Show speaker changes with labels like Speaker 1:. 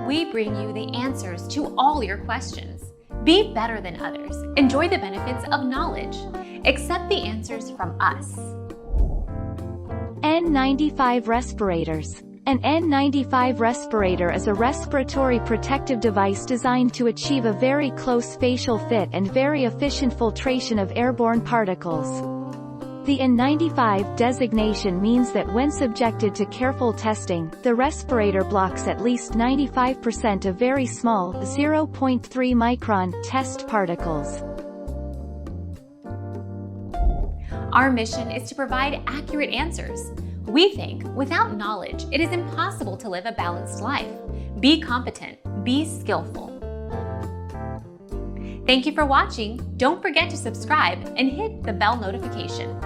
Speaker 1: We bring you the answers to all your questions. Be better than others. Enjoy the benefits of knowledge. Accept the answers from us.
Speaker 2: N95 respirators. An N95 respirator is a respiratory protective device designed to achieve a very close facial fit and very efficient filtration of airborne particles. The N95 designation means that when subjected to careful testing, the respirator blocks at least 95% of very small 0.3 micron test particles.
Speaker 1: Our mission is to provide accurate answers. We think without knowledge, it is impossible to live a balanced life. Be competent, be skillful. Thank you for watching. Don't forget to subscribe and hit the bell notification.